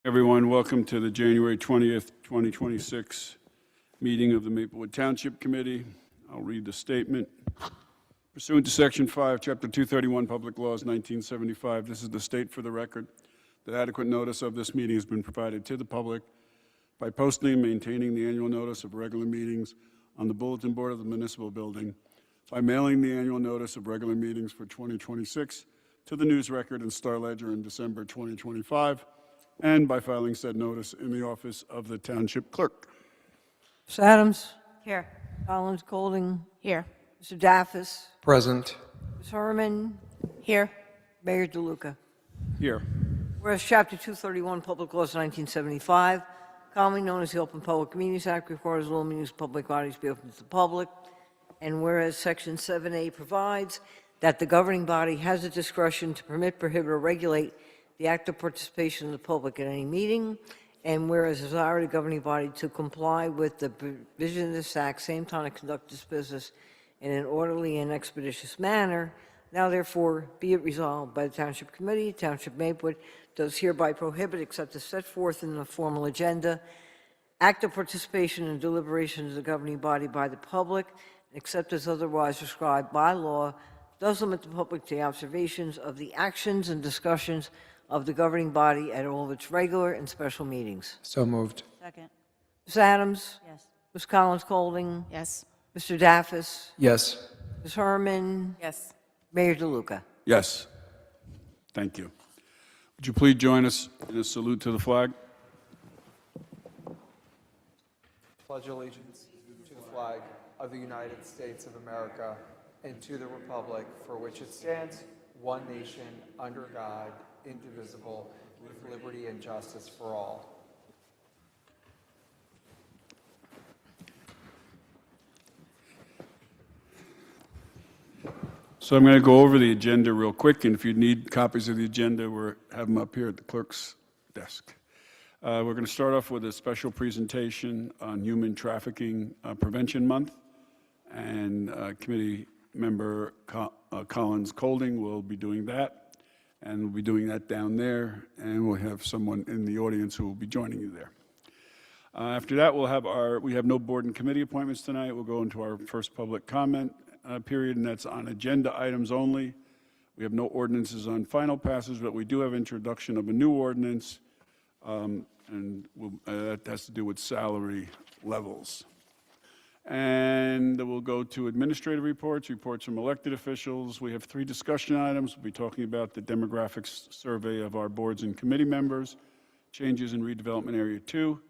Everyone, welcome to the January 20th, 2026 meeting of the Maplewood Township Committee. I'll read the statement. Pursuant to Section 5, Chapter 231, Public Laws, 1975, this is the state for the record that adequate notice of this meeting has been provided to the public by posting and maintaining the annual notice of regular meetings on the bulletin board of the municipal building, by mailing the annual notice of regular meetings for 2026 to the News Record and Star Ledger in December 2025, and by filing said notice in the office of the Township Clerk. Ms. Adams? Here. Collins, Golding? Here. Mr. Daffis? Present. Ms. Herman? Here. Mayor DeLuca. Here. Whereas Chapter 231, Public Laws 1975, commonly known as the Open Public Meetings Act, requires all meetings of public bodies be open to the public, and whereas Section 7A provides that the governing body has the discretion to permit, prohibit, or regulate the active participation of the public at any meeting, and whereas it's already the governing body to comply with the provision of this act, same time to conduct this business in an orderly and expeditious manner, now therefore be it resolved by the Township Committee, Township Maplewood does hereby prohibit, except as set forth in the formal agenda, active participation and deliberation of the governing body by the public, except as otherwise prescribed by law, does limit the public to the observations of the actions and discussions of the governing body at all of its regular and special meetings. So moved. Second. Ms. Adams? Yes. Ms. Collins Golding? Yes. Mr. Daffis? Yes. Ms. Herman? Yes. Mayor DeLuca. Yes. Thank you. Would you please join us in a salute to the flag? Pledge allegiance to the flag of the United States of America and to the republic for which it stands, one nation, under God, indivisible, with liberty and justice for all. So I'm going to go over the agenda real quick, and if you need copies of the agenda, we have them up here at the clerk's desk. We're going to start off with a special presentation on Human Trafficking Prevention Month, and committee member Collins Golding will be doing that. And we'll be doing that down there, and we'll have someone in the audience who will be joining you there. After that, we have no board and committee appointments tonight. We'll go into our first public comment period, and that's on agenda items only. We have no ordinances on final passage, but we do have introduction of a new ordinance, and that has to do with salary levels. And we'll go to administrative reports from elected officials. We have 3 discussion items. We'll be talking about the demographics survey of our boards and committee members, changes in redevelopment area 2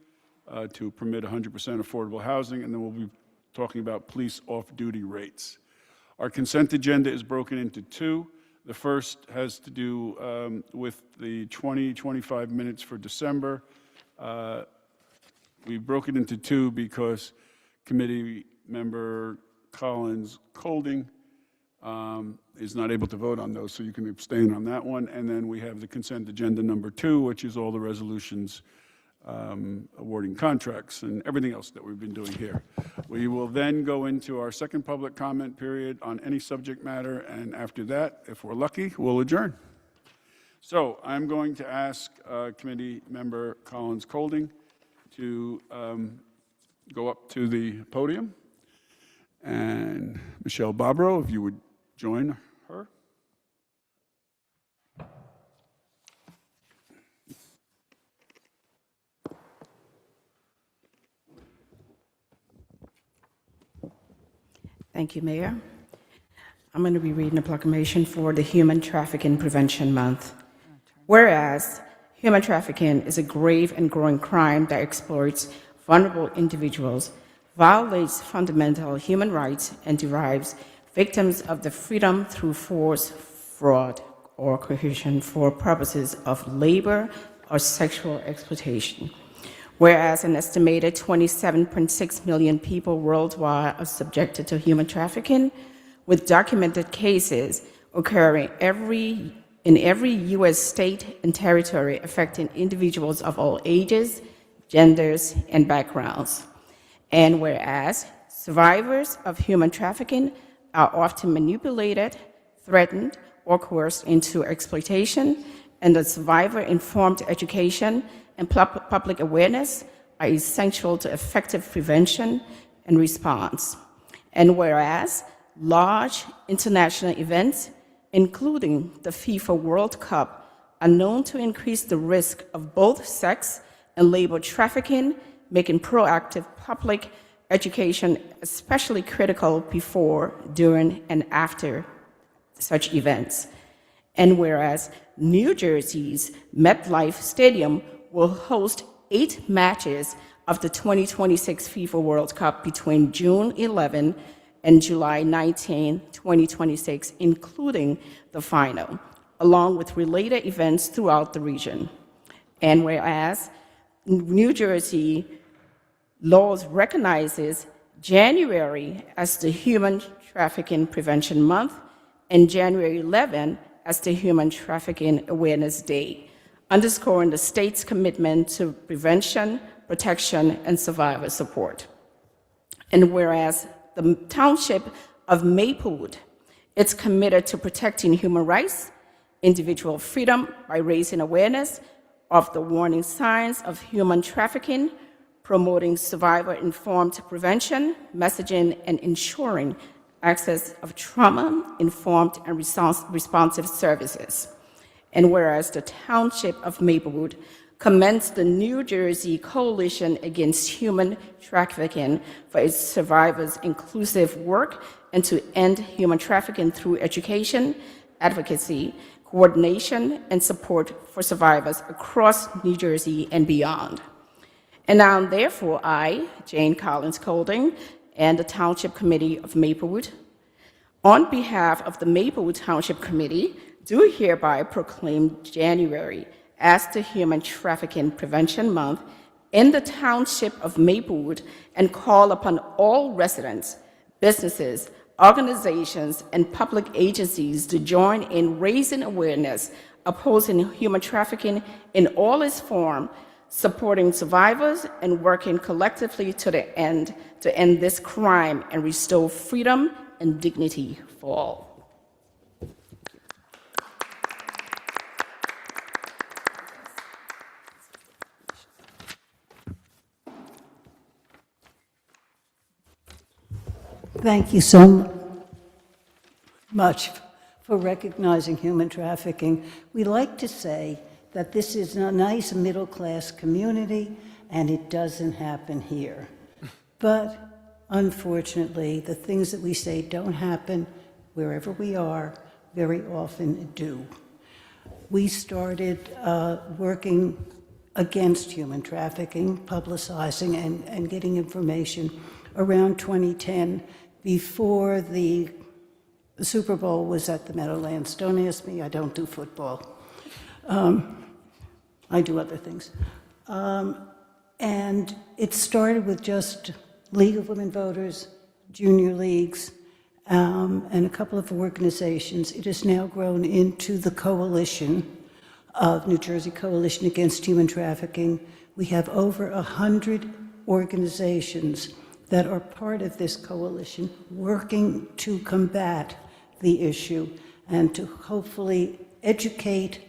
to permit 100% affordable housing, and then we'll be talking about police off-duty rates. Our consent agenda is broken into 2. The first has to do with the 25 minutes for December. We broke it into 2 because committee member Collins Golding is not able to vote on those, so you can abstain on that one. And then we have the consent agenda number 2, which is all the resolutions awarding contracts and everything else that we've been doing here. We will then go into our second public comment period on any subject matter, and after that, if we're lucky, we'll adjourn. So I'm going to ask committee member Collins Golding to go up to the podium, and Michelle Bobrow, if you would join her. Thank you, Mayor. I'm going to be reading a proclamation for the Human Trafficking Prevention Month. Whereas human trafficking is a grave and growing crime that exploits vulnerable individuals, violates fundamental human rights, and deprives victims of the freedom through force, fraud, or coercion for purposes of labor or sexual exploitation. Whereas an estimated 27.6 million people worldwide are subjected to human trafficking, with documented cases occurring in every U.S. state and territory affecting individuals of all ages, genders, and backgrounds. And whereas survivors of human trafficking are often manipulated, threatened, or coerced into exploitation, and the survivor-informed education and public awareness are essential to effective prevention and response. And whereas large international events, including the FIFA World Cup, are known to increase the risk of both sex and labor trafficking, making proactive public education especially critical before, during, and after such events. And whereas New Jersey's MetLife Stadium will host 8 matches of the 2026 FIFA World Cup between June 11 and July 19, 2026, including the final, along with related events throughout the region. And whereas New Jersey laws recognizes January as the Human Trafficking Prevention Month and January 11 as the Human Trafficking Awareness Day, underscoring the state's commitment to prevention, protection, and survivor support. And whereas the Township of Maplewood is committed to protecting human rights, individual freedom by raising awareness of the warning signs of human trafficking, promoting survivor-informed prevention, messaging, and ensuring access of trauma-informed and responsive services. And whereas the Township of Maplewood commends the New Jersey Coalition Against Human Trafficking for its survivors' inclusive work and to end human trafficking through education, advocacy, coordination, and support for survivors across New Jersey and beyond. And now, therefore, I, Jane Collins Colding, and the Township Committee of Maplewood, on behalf of the Maplewood Township Committee, do hereby proclaim January as the Human Trafficking Prevention Month in the Township of Maplewood and call upon all residents, businesses, organizations, and public agencies to join in raising awareness, opposing human trafficking in all its forms, supporting survivors, and working collectively to end this crime and restore freedom and dignity for all. Thank you so much for recognizing human trafficking. We like to say that this is a nice middle-class community, and it doesn't happen here. But unfortunately, the things that we say don't happen wherever we are, very often do. We started working against human trafficking, publicizing and getting information around 2010, before the Super Bowl was at the Meadowlands. Don't ask me, I don't do football. I do other things. And it started with just League of Women Voters, junior leagues, and a couple of organizations. It has now grown into the coalition of New Jersey Coalition Against Human Trafficking. We have over 100 organizations that are part of this coalition working to combat the issue and to hopefully educate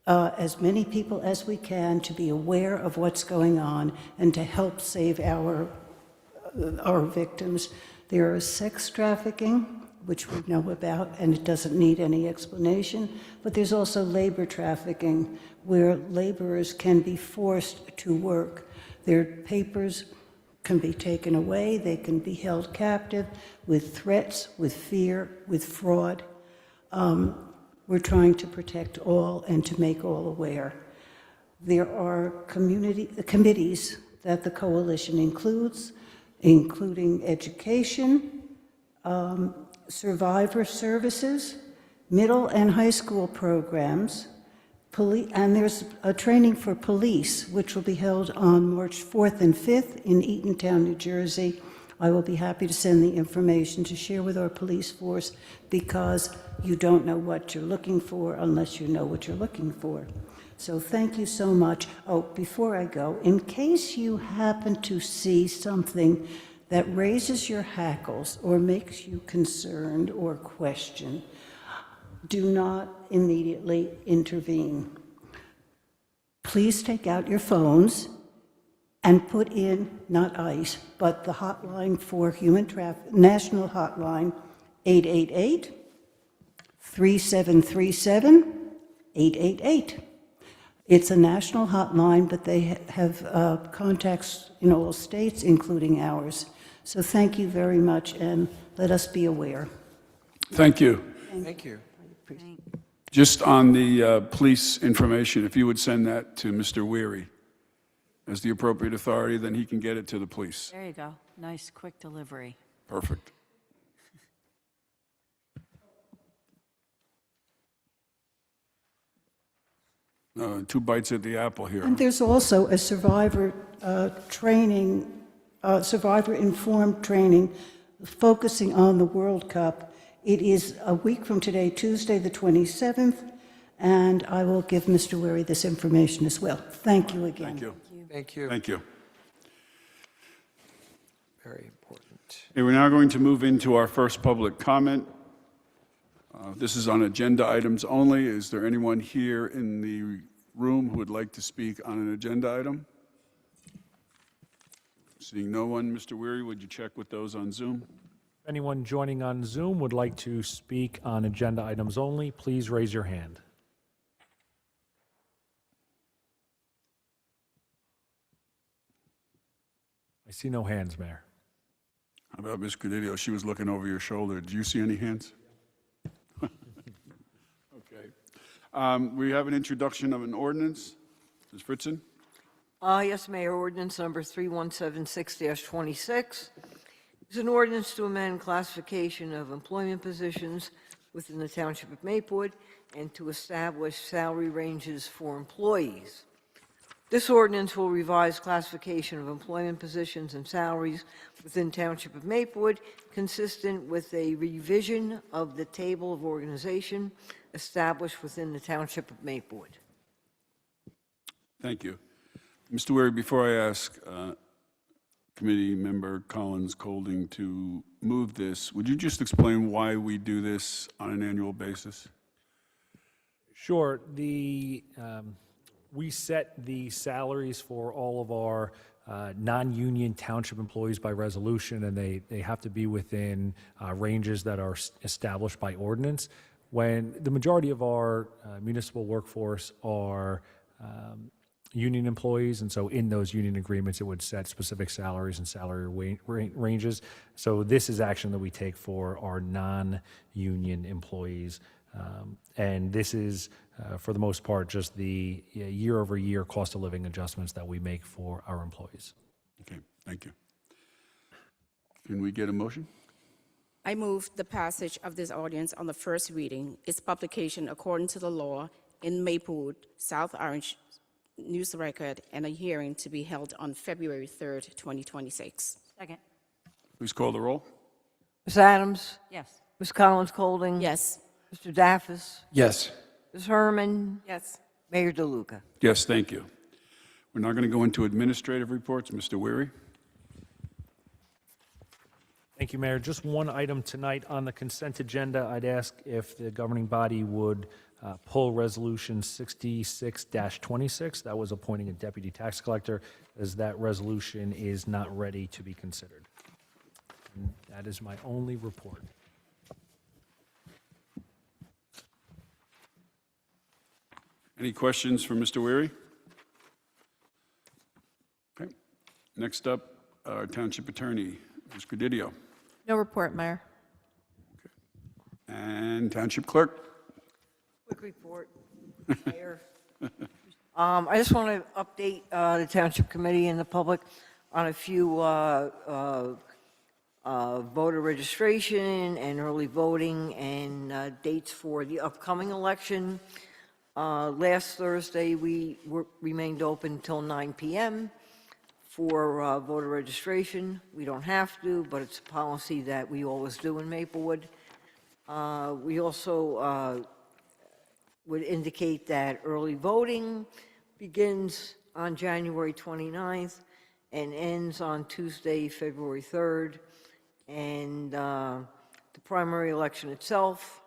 as many people as we can to be aware of what's going on and to help save our victims. There is sex trafficking, which we know about, and it doesn't need any explanation, but there's also labor trafficking, where laborers can be forced to work. Their papers can be taken away, they can be held captive with threats, with fear, with fraud. We're trying to protect all and to make all aware. There are committees that the coalition includes, including education, survivor services, middle and high school programs, and there's a training for police, which will be held on March 4th and 5th in Eatontown, New Jersey. I will be happy to send the information to share with our police force, because you don't know what you're looking for unless you know what you're looking for. So thank you so much. Oh, before I go, in case you happen to see something that raises your hackles or makes you concerned or question, do not immediately intervene. please take out your phones and put in, not ICE, but the hotline for human traffic, national hotline, 888-3737-888. It's a national hotline, but they have contacts in all states, including ours. So thank you very much, and let us be aware. Thank you. Thank you. Just on the police information, if you would send that to Mr. Weary as the appropriate authority, then he can get it to the police. There you go. Nice, quick delivery. Perfect. Two bites at the apple here. And there's also a survivor training, survivor-informed training focusing on the World Cup. It is a week from today, Tuesday, the 27th, and I will give Mr. Weary this information as well. Thank you again. Thank you. Thank you. Thank you. Very important. Okay, we're now going to move into our first public comment. This is on agenda items only. Is there anyone here in the room who would like to speak on an agenda item? Seeing no one, Mr. Weary, would you check with those on Zoom? If anyone joining on Zoom would like to speak on agenda items only, please raise your hand. I see no hands, Mayor. How about Ms. Credidio? She was looking over your shoulder. Did you see any hands? Okay. We have an introduction of an ordinance. Ms. Fritzen? Yes, Mayor, ordinance number 3176-26 is an ordinance to amend classification of employment positions within the Township of Maplewood and to establish salary ranges for employees. This ordinance will revise classification of employment positions and salaries within Township of Maplewood, consistent with a revision of the table of organization established within the Township of Maplewood. Thank you. Mr. Weary, before I ask Committee Member Collins Colding to move this, would you just explain why we do this on an annual basis? Sure. We set the salaries for all of our non-union township employees by resolution, and they have to be within ranges that are established by ordinance. When the majority of our municipal workforce are union employees, and so in those union agreements, it would set specific salaries and salary ranges. So this is action that we take for our non-union employees. And this is, for the most part, just the year-over-year cost of living adjustments that we make for our employees. Okay, thank you. Can we get a motion? I move the passage of this ordinance on the first reading, its publication according to the law in Maplewood, South Orange News Record, and a hearing to be held on February 3rd, 2026. Second. Please call the roll. Ms. Adams? Yes. Ms. Collins Colding? Yes. Mr. Daffis? Yes. Ms. Herman? Yes. Mayor DeLuca? Yes, thank you. We're now going to go into administrative reports. Mr. Weary? Thank you, Mayor. Just one item tonight on the consent agenda. I'd ask if the governing body would pull Resolution 66-26. That was appointing a deputy tax collector, as that resolution is not ready to be considered. And that is my only report. Any questions for Mr. Weary? Okay. Next up, our Township Attorney, Ms. Credidio. No report, Mayor. And Township Clerk. Quick report, Mayor. I just want to update the Township Committee and the public on a few voter registration and early voting and dates for the upcoming election. Last Thursday, we remained open until 9 p.m. for voter registration. We don't have to, but it's a policy that we always do in Maplewood. We also would indicate that early voting begins on January 29th and ends on Tuesday, February 3rd. And the primary election itself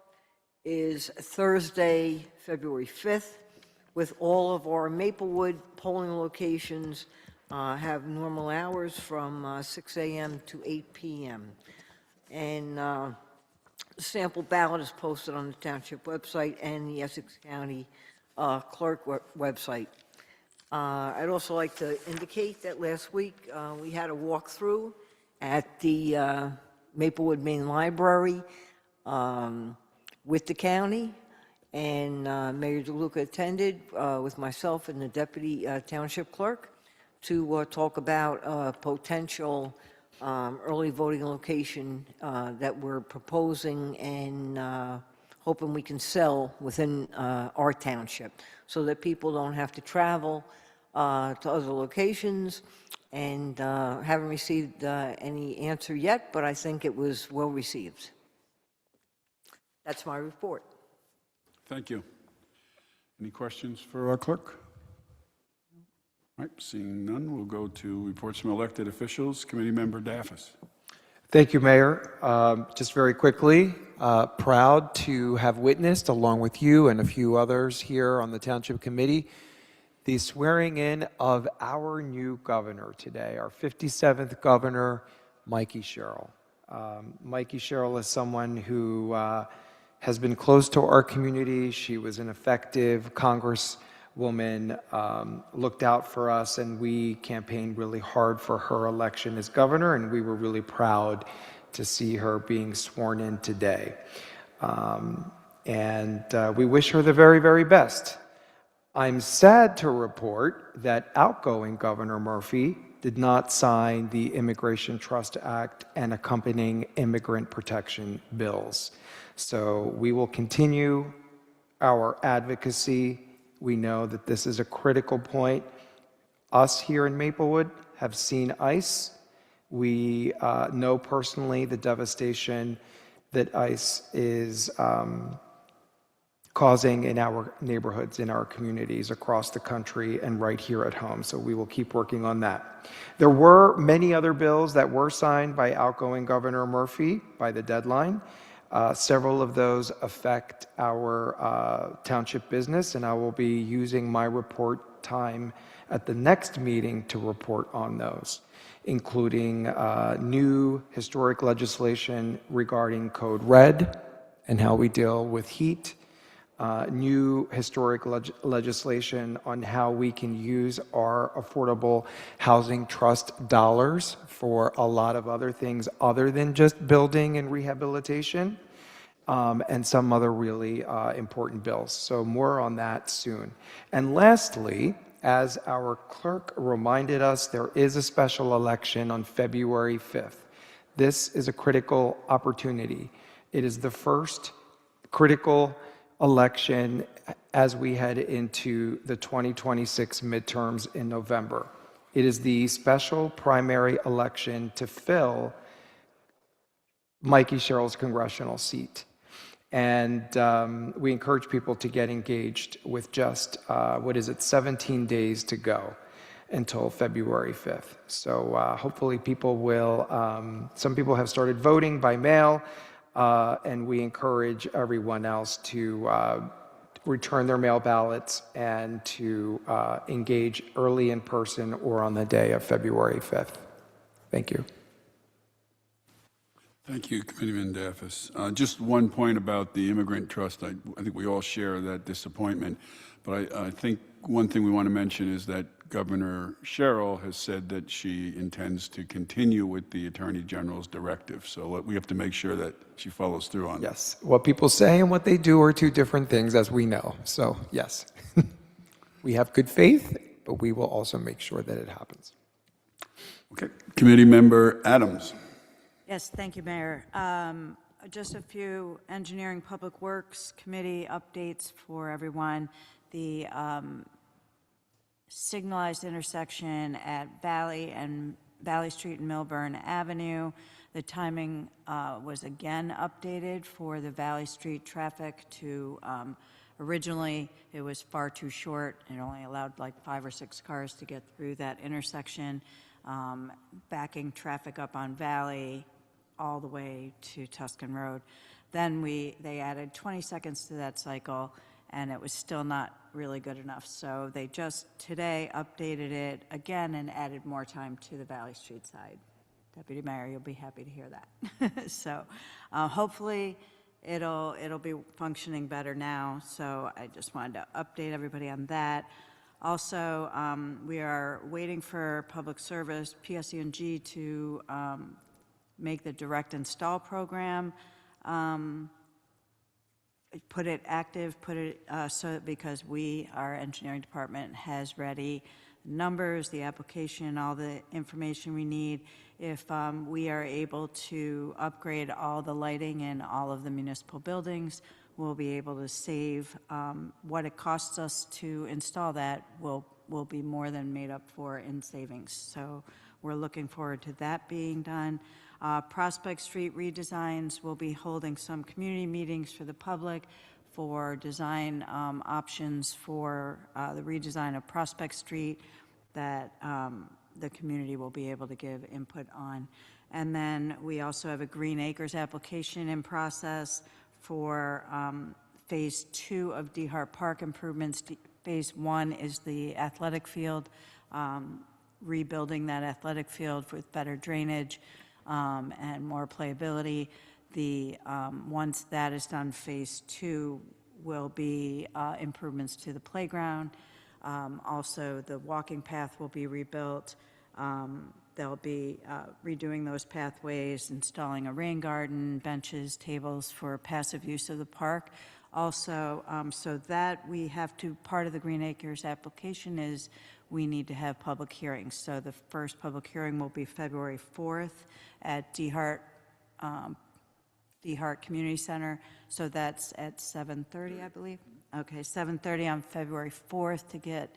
is Thursday, February 5th, with all of our Maplewood polling locations have normal hours from 6 a.m. to 8 p.m. And sample ballot is posted on the township website and the Essex County clerk website. I'd also like to indicate that last week we had a walkthrough at the Maplewood Main Library with the county, and Mayor DeLuca attended with myself and the deputy township clerk to talk about potential early voting location that we're proposing and hoping we can sell within our township so that people don't have to travel to other locations, and haven't received any answer yet, but I think it was well received. That's my report. Thank you. Any questions for our clerk? All right, seeing none, we'll go to reports from elected officials. Committee Member Daffis. Thank you, Mayor. Just very quickly, proud to have witnessed, along with you and a few others here on the Township Committee, the swearing in of our new governor today, our 57th governor, Mikey Sherrill. Mikey Sherrill is someone who has been close to our community. She was an effective congresswoman, looked out for us, and we campaigned really hard for her election as governor, and we were really proud to see her being sworn in today. We wish her the very, very best. I'm sad to report that outgoing Governor Murphy did not sign the Immigration Trust Act and accompanying immigrant protection bills. So we will continue our advocacy. We know that this is a critical point. Us here in Maplewood have seen ICE. We know personally the devastation that ICE is causing in our neighborhoods, in our communities across the country and right here at home. So we will keep working on that. There were many other bills that were signed by outgoing Governor Murphy by the deadline. Several of those affect our township business, and I will be using my report time at the next meeting to report on those, including new historic legislation regarding Code Red and how we deal with heat, new historic legislation on how we can use our affordable housing trust dollars for a lot of other things other than just building and rehabilitation, and some other really important bills. So more on that soon. And lastly, as our clerk reminded us, there is a special election on February 5th. This is a critical opportunity. It is the first critical election as we head into the 2026 midterms in November. It is the special primary election to fill Mikey Sherrill's congressional seat. And we encourage people to get engaged with just, 17 days to go until February 5th. So hopefully people will, some people have started voting by mail, and we encourage everyone else to return their mail ballots and to engage early in person or on the day of February 5th. Thank you. Thank you, Committeeman Daffis. Just one point about the immigrant trust. I think we all share that disappointment, but I think one thing we want to mention is that Governor Sherrill has said that she intends to continue with the Attorney General's directive. So we have to make sure that she follows through on that. Yes, what people say and what they do are two different things, as we know. So yes, we have good faith, but we will also make sure that it happens. Okay, Committee Member Adams. Yes, thank you, Mayor. Just a few Engineering Public Works Committee updates for everyone. The signalized intersection at Valley Street and Milburn Avenue, the timing was again updated for the Valley Street traffic to, originally it was far too short. It only allowed like 5 or 6 cars to get through that intersection, backing traffic up on Valley all the way to Tuscan Road. Then they added 20 seconds to that cycle, and it was still not really good enough. So they just today updated it again and added more time to the Valley Street side. Deputy Mayor, you'll be happy to hear that. So hopefully it'll be functioning better now. So I just wanted to update everybody on that. Also, we are waiting for Public Service, PSE&G, to make the direct install program, put it active, so because our engineering department has ready numbers, the application, all the information we need. If we are able to upgrade all the lighting in all of the municipal buildings, we'll be able to save what it costs us to install that will be more than made up for in savings. So we're looking forward to that being done. Prospect Street redesigns, we'll be holding some community meetings for the public for design options for the redesign of Prospect Street that the community will be able to give input on. And then we also have a Green Acres application in process for Phase 2 of DeHart Park improvements. Phase 1 is the athletic field, rebuilding that athletic field with better drainage and more playability. Once that is done, Phase 2 will be improvements to the playground. Also, the walking path will be rebuilt. They'll be redoing those pathways, installing a rain garden, benches, tables for passive use of the park. Also, so that we have to, part of the Green Acres application is we need to have public hearings. So the first public hearing will be February 4th at DeHart Community Center. So that's at 7:30, I believe. Okay, 7:30 on February 4th to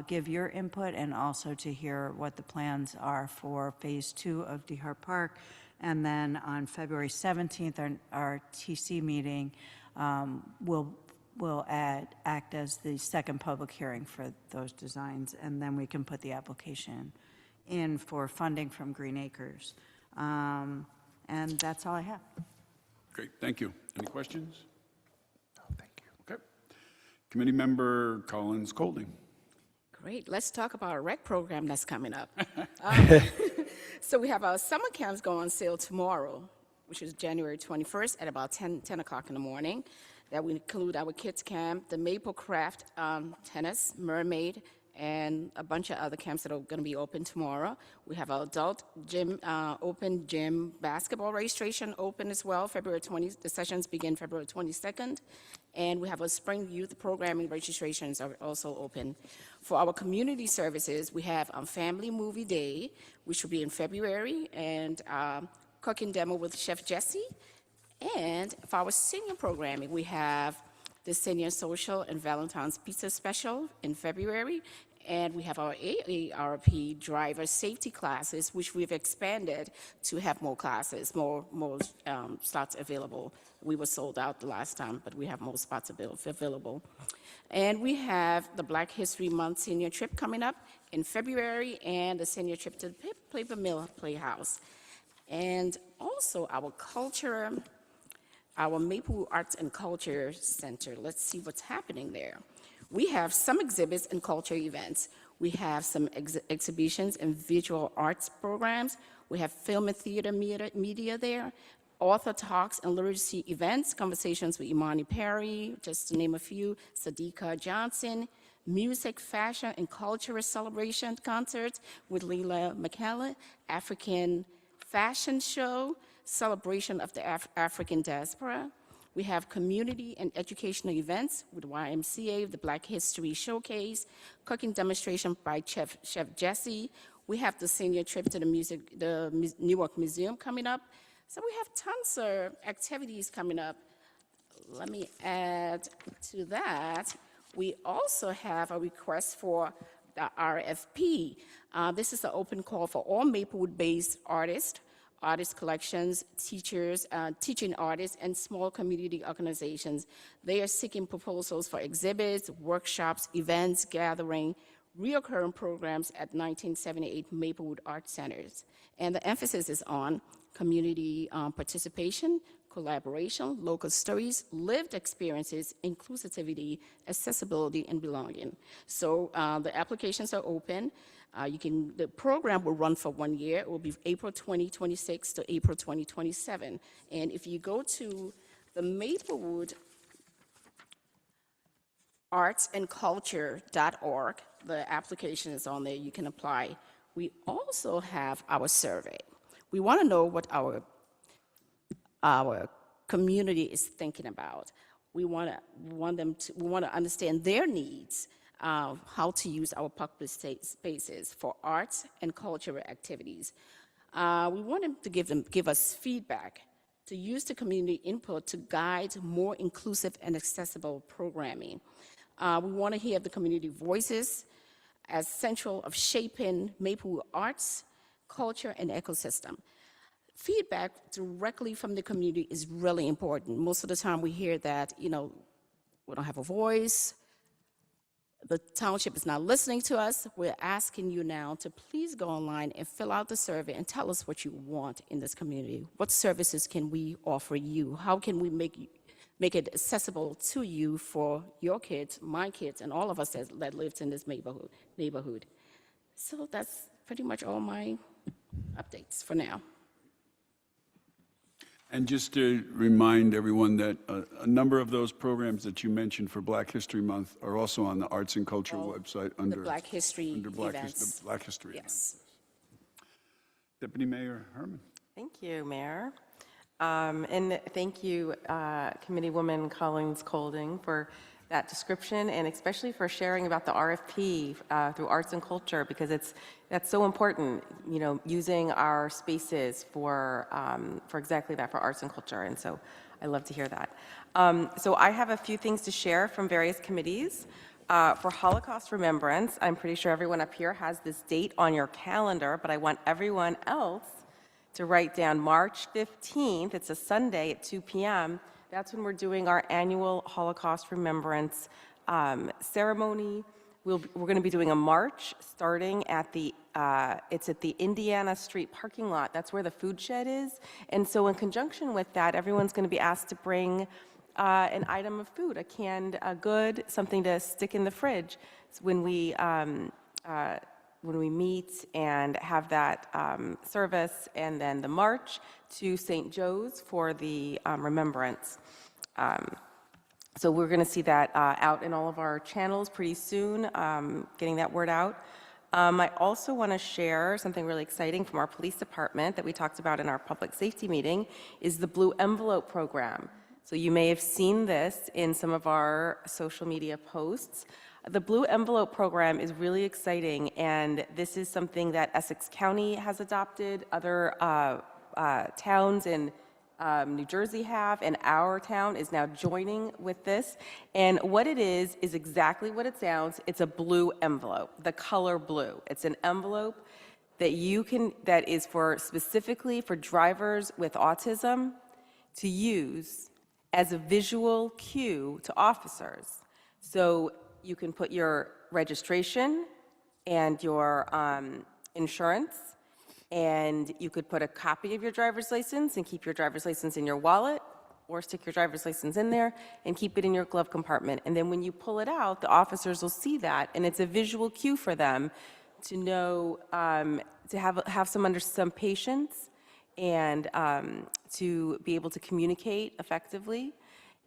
give your input and also to hear what the plans are for Phase 2 of DeHart Park. And then on February 17th, our TC meeting will act as the second public hearing for those designs, and then we can put the application in for funding from Green Acres. And that's all I have. Great, thank you. Any questions? No, thank you. Okay. Committee Member Collins Colding. Great. Let's talk about our rec program that's coming up. So we have our summer camps going on sale tomorrow, which is January 21st at about 10 o'clock in the morning. That will include our kids camp, the Maple Craft tennis, mermaid, and a bunch of other camps that are going to be open tomorrow. We have our adult gym, open gym basketball registration open as well. The sessions begin February 22nd. And we have a spring youth programming registrations are also open. For our community services, we have a family movie day, which will be in February, and cooking demo with Chef Jesse. And for our senior programming, we have the Senior Social and Valentine's Pizza Special in February. And we have our AARP driver safety classes, which we've expanded to have more classes, more slots available. We were sold out the last time, but we have more spots available. And we have the Black History Month senior trip coming up in February, and the senior trip to the Paper Mill Playhouse. And also our culture, our Maplewood Arts and Culture Center. Let's see what's happening there. We have some exhibits and culture events. We have some exhibitions and visual arts programs. We have film and theater media there, author talks and literacy events, conversations with Imani Perry, just to name a few, Sadiqa Johnson, music, fashion, and cultural celebration concerts with Leila McKellen, African fashion show, celebration of the African diaspora. We have community and educational events with YMCA, the Black History Showcase, cooking demonstration by Chef Jesse. We have the senior trip to the Newark Museum coming up. So we have tons of activities coming up. Let me add to that. We also have a request for the RFP. This is an open call for all Maplewood-based artists, artist collections, teachers, teaching artists, and small community organizations. They are seeking proposals for exhibits, workshops, events, gathering, reoccurring programs at 1978 Maplewood Art Centers. And the emphasis is on community participation, collaboration, local stories, lived experiences, inclusivity, accessibility, and belonging. So the applications are open. The program will run for 1 year. It will be April 2026 to April 2027. And if you go to the Maplewood artsandculture.org, the application is on there, you can apply. We also have our survey. We want to know what our community is thinking about. We want to understand their needs, how to use our public spaces for arts and cultural activities. We want them to give us feedback, to use the community input to guide more inclusive and accessible programming. We want to hear the community voices as central of shaping Maplewood arts, culture, and ecosystem. Feedback directly from the community is really important. Most of the time we hear that, we don't have a voice, the township is not listening to us. We're asking you now to please go online and fill out the survey and tell us what you want in this community. What services can we offer you? How can we make it accessible to you for your kids, my kids, and all of us that lives in this neighborhood. So that's pretty much all my updates for now. And just to remind everyone that a number of those programs that you mentioned for Black History Month are also on the Arts and Culture website under The Black History events. The Black History Yes. events. Deputy Mayor Herman. Thank you, Mayor. And thank you, Committeewoman Collins-Colding, for that description, and especially for sharing about the RFP through Arts and Culture, because that's so important, using our spaces for exactly that, for arts and culture, and so I love to hear that. So I have a few things to share from various committees. For Holocaust Remembrance, I'm pretty sure everyone up here has this date on your calendar, but I want everyone else to write down March 15th, it's a Sunday at 2 p.m., that's when we're doing our annual Holocaust Remembrance ceremony. We're going to be doing a march starting at it's at the Indiana Street parking lot. That's where the food shed is. And so in conjunction with that, everyone's going to be asked to bring an item of food, a canned good, something to stick in the fridge. So when we meet and have that service, and then the march to St. Joe's for the remembrance. So we're going to see that out in all of our channels pretty soon, getting that word out. I also want to share something really exciting from our police department that we talked about in our public safety meeting, is the Blue Envelope program. So you may have seen this in some of our social media posts. The Blue Envelope program is really exciting, and this is something that Essex County has adopted, other towns in New Jersey have, and our town is now joining with this. And what it is exactly what it sounds. It's a blue envelope, the color blue. It's an envelope that that is specifically for drivers with autism to use as a visual cue to officers. So you can put your registration and your insurance, and you could put a copy of your driver's license and keep your driver's license in your wallet, or stick your driver's license in there and keep it in your glove compartment. And then when you pull it out, the officers will see that, and it's a visual cue for them to know, to have some patience, and to be able to communicate effectively.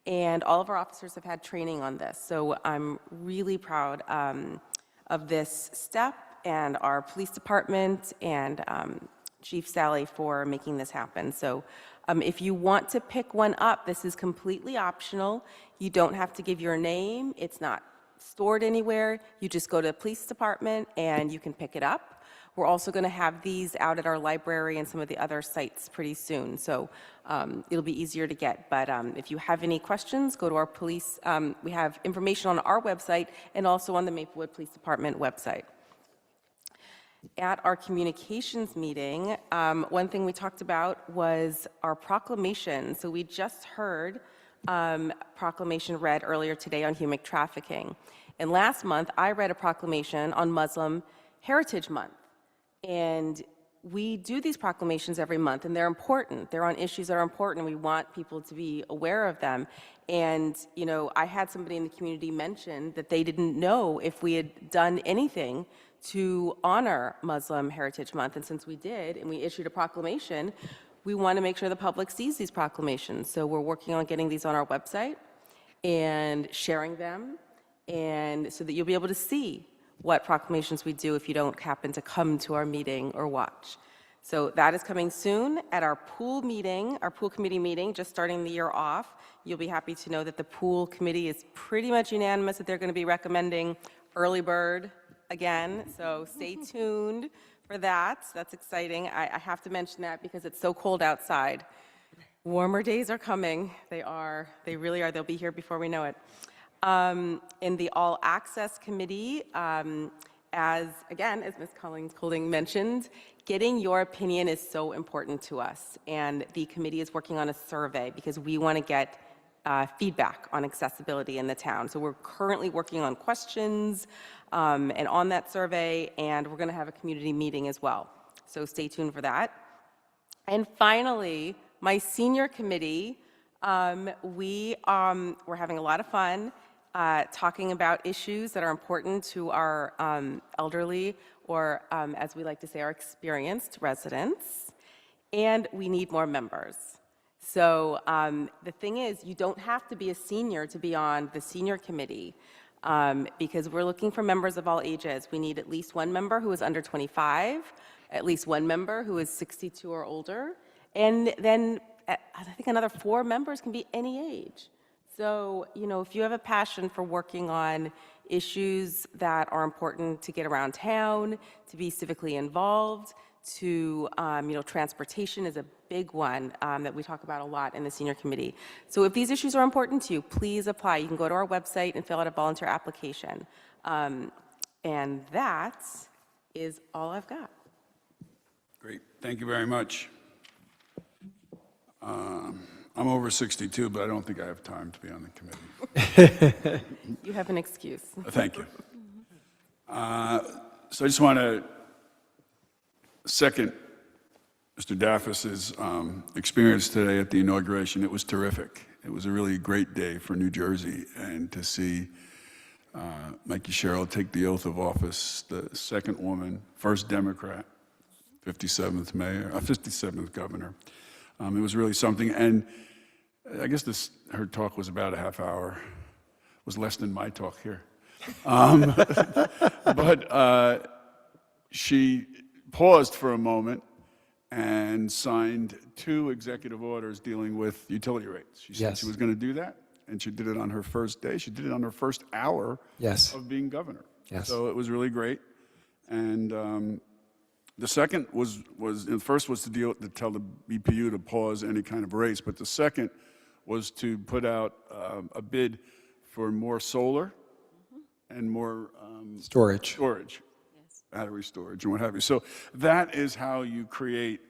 And all of our officers have had training on this. So I'm really proud of this step, and our police department and Chief Sally for making this happen. So if you want to pick one up, this is completely optional. You don't have to give your name. It's not stored anywhere. You just go to the police department and you can pick it up. We're also going to have these out at our library and some of the other sites pretty soon, so it'll be easier to get. But if you have any questions, go to our police. We have information on our website and also on the Maplewood Police Department website. At our communications meeting, one thing we talked about was our proclamation. So we just heard proclamation read earlier today on human trafficking. And last month, I read a proclamation on Muslim Heritage Month. And we do these proclamations every month, and they're important. They're on issues that are important, and we want people to be aware of them. And, you know, I had somebody in the community mention that they didn't know if we had done anything to honor Muslim Heritage Month. And since we did, and we issued a proclamation, we want to make sure the public sees these proclamations. So we're working on getting these on our website and sharing them, and so that you'll be able to see what proclamations we do if you don't happen to come to our meeting or watch. So that is coming soon at our pool meeting, our pool committee meeting, just starting the year off. You'll be happy to know that the pool committee is pretty much unanimous that they're going to be recommending early bird again. So stay tuned for that. That's exciting. I have to mention that because it's so cold outside. Warmer days are coming. They really are. They'll be here before we know it. In the All Access Committee, as Ms. Collins-Colding mentioned, getting your opinion is so important to us. And the committee is working on a survey because we want to get feedback on accessibility in the town. So we're currently working on questions and on that survey, and we're going to have a community meeting as well. So stay tuned for that. And finally, my senior committee, we're having a lot of fun talking about issues that are important to our elderly, or as we like to say, our experienced residents, and we need more members. So the thing is, you don't have to be a senior to be on the senior committee, because we're looking for members of all ages. We need at least one member who is under 25, at least one member who is 62 or older, and then I think another 4 members can be any age. So, you know, if you have a passion for working on issues that are important to get around town, to be civically involved, to, you know, transportation is a big one that we talk about a lot in the senior committee. So if these issues are important to you, please apply. You can go to our website and fill out a volunteer application. And that is all I've got. Great, thank you very much. I'm over 62, but I don't think I have time to be on the committee. You have an excuse. Thank you. So I just want to second Mr. Daffis's experience today at the inauguration. It was terrific. It was a really great day for New Jersey, and to see Mikey Sherrill take the oath of office, the second woman, first Democrat, 57th mayor, 57th governor. It was really something, and I guess her talk was about a half hour. It was less than my talk here. But she paused for a moment and signed 2 executive orders dealing with utility rates. She said she was going to do that, and she did it on her first day. She did it on her first hour of being governor. So it was really great. And the second the first was to tell the BPU to pause any kind of race, but the second was to put out a bid for more solar and more storage, battery storage, and what have you. So that is how you create,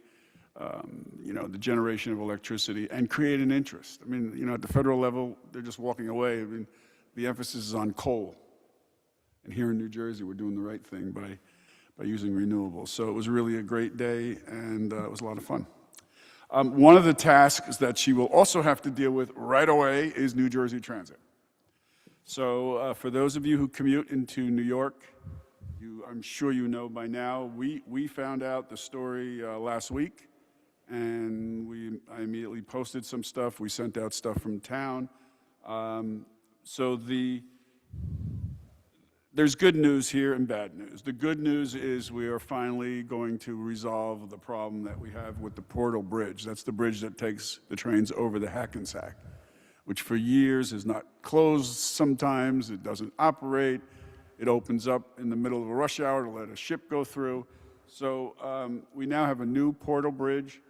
you know, the generation of electricity and create an interest. I mean, you know, at the federal level, they're just walking away. I mean, the emphasis is on coal, and here in New Jersey, we're doing the right thing by using renewables. So it was really a great day, and it was a lot of fun. One of the tasks that she will also have to deal with right away is New Jersey Transit. So for those of you who commute into New York, I'm sure you know by now, we found out the story last week, and I immediately posted some stuff. We sent out stuff from town. So there's good news here and bad news. The good news is we are finally going to resolve the problem that we have with the Portal Bridge. That's the bridge that takes the trains over the Hackensack, which for years is not closed sometimes. It doesn't operate. It opens up in the middle of a rush hour to let a ship go through. So we now have a new Portal Bridge,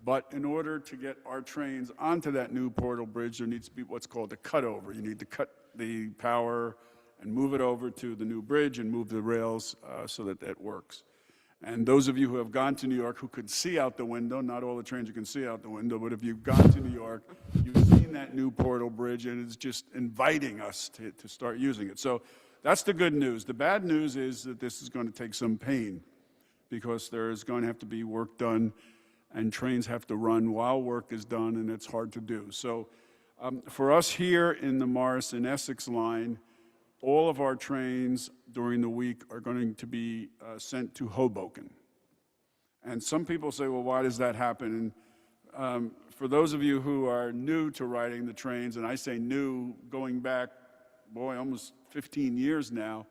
but in order to get our trains onto that new Portal Bridge, there needs to be what's called a cutover. You need to cut the power and move it over to the new bridge and move the rails so that that works. And those of you who have gone to New York who could see out the window, not all the trains you can see out the window, but if you've gone to New York, you've seen that new Portal Bridge, and it's just inviting us to start using it. So that's the good news. The bad news is that this is going to take some pain because there's going to have to be work done, and trains have to run while work is done, and it's hard to do. So for us here in the Morris and Essex line, all of our trains during the week are going to be sent to Hoboken. And some people say, well, why does that happen? And for those of you who are new to riding the trains, and I say new, going back, boy, almost 15 years now,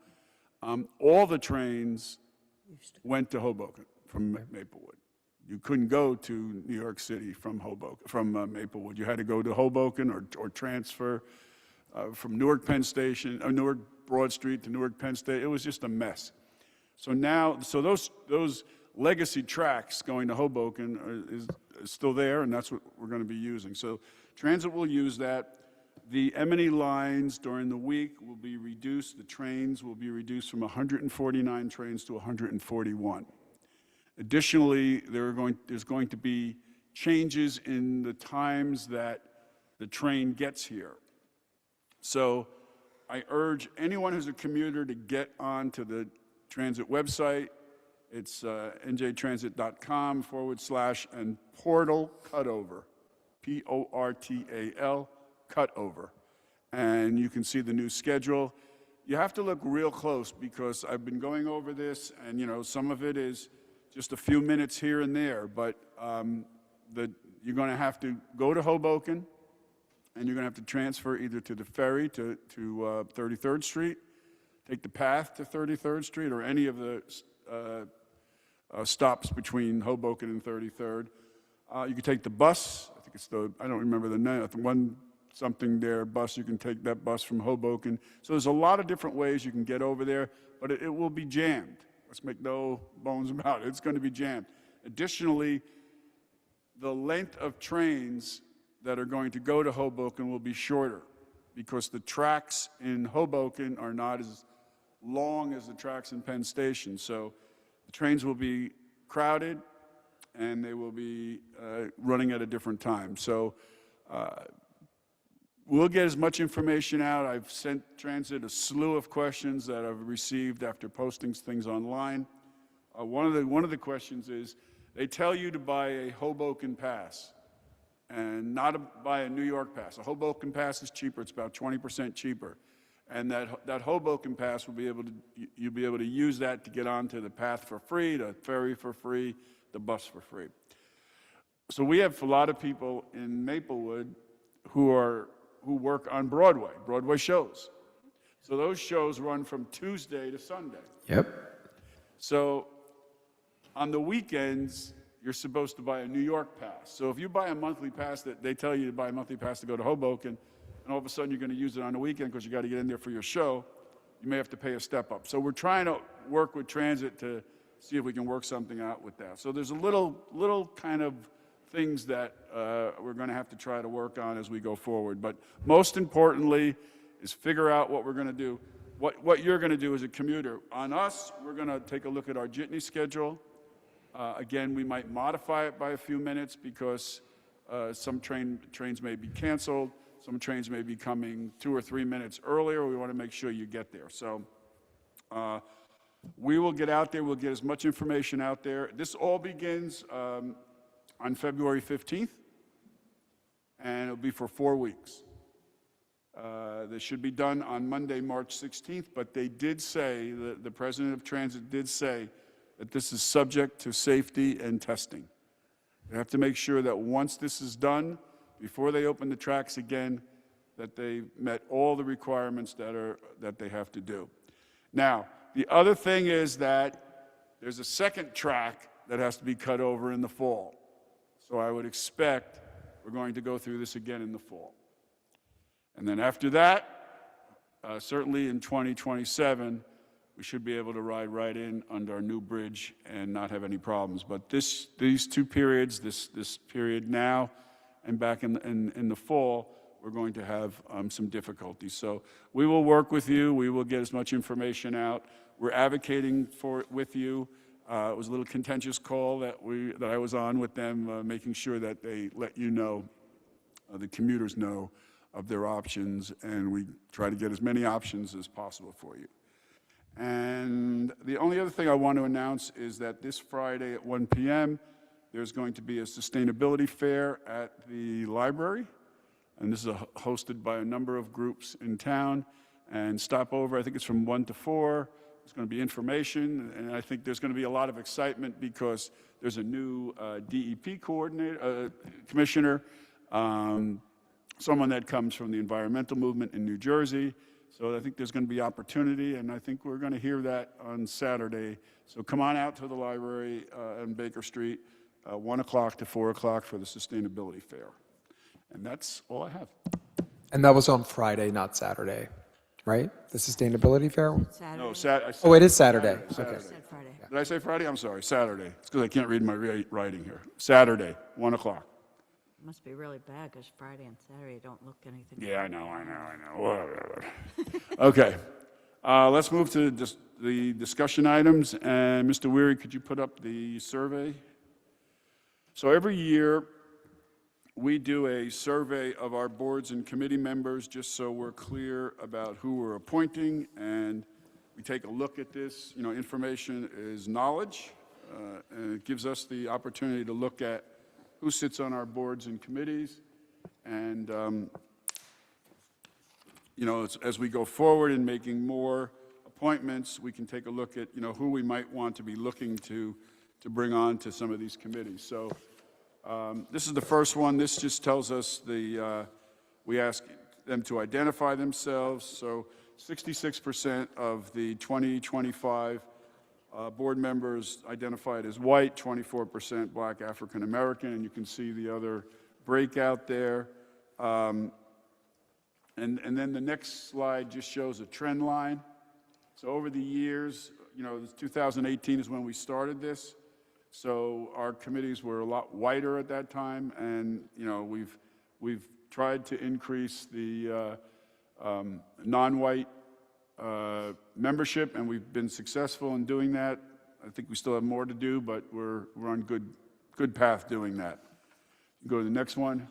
all the trains went to Hoboken from Maplewood. You couldn't go to New York City from Maplewood. You had to go to Hoboken or transfer from Newark Penn Station, or Newark Broad Street to Newark Penn Station. It was just a mess. So now, those legacy tracks going to Hoboken is still there, and that's what we're going to be using. So transit will use that. The M&E lines during the week will be reduced. The trains will be reduced from 149 trains to 141. Additionally, there's going to be changes in the times that the train gets here. So I urge anyone who's a commuter to get onto the transit website. It's njtransit.com / and portal cutover, Portal cutover. And you can see the new schedule. You have to look real close because I've been going over this, and some of it is just a few minutes here and there, but you're going to have to go to Hoboken, and you're going to have to transfer either to the ferry to 33rd Street, take the path to 33rd Street, or any of the stops between Hoboken and 33rd. You can take the bus. I think it's I don't remember the name, one something there bus. You can take that bus from Hoboken. So there's a lot of different ways you can get over there, but it will be jammed. Let's make no bones about it. It's going to be jammed. Additionally, the length of trains that are going to go to Hoboken will be shorter because the tracks in Hoboken are not as long as the tracks in Penn Station. So the trains will be crowded and they will be running at a different time. So we'll get as much information out. I've sent transit a slew of questions that I've received after posting things online. One of the questions is, they tell you to buy a Hoboken pass and not buy a New York pass. A Hoboken pass is cheaper. It's about 20% cheaper. And that Hoboken pass you'll be able to use that to get onto the path for free, the ferry for free, the bus for free. So we have a lot of people in Maplewood who work on Broadway shows. So those shows run from Tuesday to Sunday. Yep. So on the weekends, you're supposed to buy a New York pass. So if you buy a monthly pass, that they tell you to buy a monthly pass to go to Hoboken, and all of a sudden you're going to use it on the weekend because you got to get in there for your show, you may have to pay a step up. So we're trying to work with transit to see if we can work something out with that. So there's a little kind of things that we're going to have to try to work on as we go forward. But most importantly is figure out what we're going to do. What you're going to do as a commuter. On us, we're going to take a look at our jitney schedule. Again, we might modify it by a few minutes because some trains may be canceled. Some trains may be coming 2 or 3 minutes earlier. We want to make sure you get there. So we will get out there. We'll get as much information out there. This all begins on February 15th, and it'll be for 4 weeks. This should be done on Monday, March 16th, but they did say, the president of transit did say that this is subject to safety and testing. They have to make sure that once this is done, before they open the tracks again, that they met all the requirements that they have to do. Now, the other thing is that there's a second track that has to be cut over in the fall. So I would expect we're going to go through this again in the fall. And then after that, certainly in 2027, we should be able to ride right in under our new bridge and not have any problems. But these two periods, this period now and back in the fall, we're going to have some difficulties. So we will work with you. We will get as much information out. We're advocating for it with you. It was a little contentious call that I was on with them, making sure that they let you know, the commuters know of their options, and we try to get as many options as possible for you. And the only other thing I want to announce is that this Friday at 1 p.m., there's going to be a sustainability fair at the library. And this is hosted by a number of groups in town. And stop over, I think it's from 1 to 4. There's going to be information, and I think there's going to be a lot of excitement because there's a new DEP commissioner, someone that comes from the environmental movement in New Jersey. So I think there's going to be opportunity, and I think we're going to hear that on Saturday. So come on out to the library on Baker Street, 1 o'clock to 4 o'clock for the sustainability fair. And that's all I have. And that was on Friday, not Saturday, right? The sustainability fair? Saturday. No, Oh, it is Saturday. Saturday. Okay. Said Friday. Did I say Friday? I'm sorry, Saturday. It's because I can't read my writing here. Saturday, 1 o'clock. Must be really bad because Friday and Saturday don't look anything. Yeah, I know. Okay, let's move to the discussion items. And Mr. Weary, could you put up the survey? So every year, we do a survey of our boards and committee members just so we're clear about who we're appointing, and we take a look at this. You know, information is knowledge, and it gives us the opportunity to look at who sits on our boards and committees. And, you know, as we go forward in making more appointments, we can take a look at, you know, who we might want to be looking to bring on to some of these committees. So this is the first one. This just tells us we ask them to identify themselves. So 66% of the 2025 board members identified as white, 24% black African American, and you can see the other breakout there. And then the next slide just shows a trend line. So over the years, you know, 2018 is when we started this. So our committees were a lot whiter at that time, and you know we've tried to increase the non-white membership, and we've been successful in doing that. I think we still have more to do, but we're on good path doing that. Go to the next one.